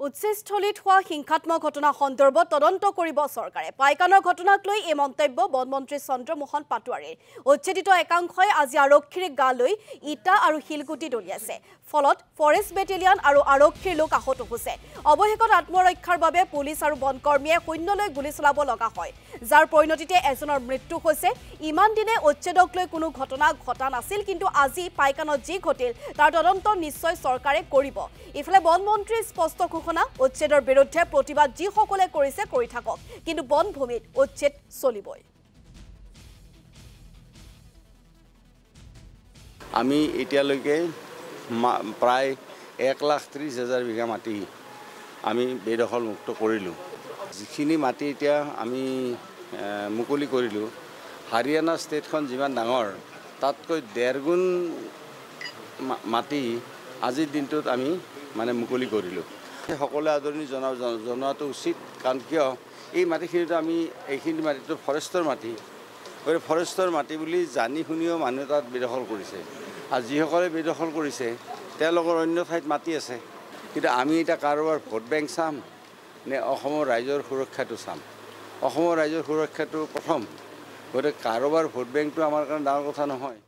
উচ্চস্থলীত হোৱা হিংসাত্মক ঘটনা সন্দৰ্ভত তদন্ত কৰিব চৰকাৰে। পাইকানৰ ঘটনাক লৈ এই মন্তব্য বনমন্ত্ৰী চন্দ্ৰমোহন পাটোৱাৰীৰ। উচ্ছেদিত একাংশই আজি আৰক্ষীৰ গালৈ ইটা আৰু শিলগুটি দলিয়াইছে। ফলত ফৰেষ্ট বেটেলিয়ন আৰু আৰক্ষীৰ লোক আহত হৈছে। অৱশেষত আত্মৰক্ষাৰ বাবে পুলিচ আৰু বনকৰ্মীয়ে শূন্যলৈ গুলী চলাব লগা হয়, যাৰ পৰিণতিতে এজনৰ মৃত্যু হৈছে। ইমান দিনে উচ্ছেদক লৈ কোনো ঘটনা ঘটা নাছিল, কিন্তু আজি পাইকানত যি ঘটিল তাৰ তদন্ত নিশ্চয় চৰকাৰে কৰিব। ইফালে বনমন্ত্ৰীৰ স্পষ্ট ঘোষণা, উচ্ছেদৰ বিৰুদ্ধে প্ৰতিবাদ যিসকলে কৰিছে কৰি থাকক, কিন্তু বনভূমিত উচ্ছেদ চলিবই। আমি এতিয়ালৈকে প্ৰায় 1,30,000 বিঘা মাটি আমি বেদখল মুক্ত কৰিলোঁ। যিখিনি মাটি এতিয়া আমি মুকলি কৰিলোঁ, হাৰিয়ানা ষ্টেটখন যিমান ডাঙৰ তাতকৈ 1.5 গুণ মাটি আজিৰ দিনটোত আমি মুকলি কৰিলোঁ। সকলোৱে আদৰণি জনোৱাটো উচিত, কাৰণ কিয় এই মাটিখিনিতো এইখিনি মাটিটো ফৰেষ্টৰ মাটি। গতিকে ফৰেষ্টৰ মাটি বুলি জানি শুনিও মানুহে তাত বেদখল কৰিছে, আৰু যিসকলে বেদখল কৰিছে তেওঁলোকৰ অন্য ঠাইত মাটি আছে। কিন্তু আমি এতিয়া কাৰোবাৰ ভোট বেংক চাম নে অসমৰ ৰাইজৰ সুৰক্ষাটো চাম? অসমৰ ৰাইজৰ সুৰক্ষাটো প্ৰথম। গতিকে কাৰোবাৰ ভোট বেংকটো আমাৰ কাৰণে ডাঙৰ কথা নহয়।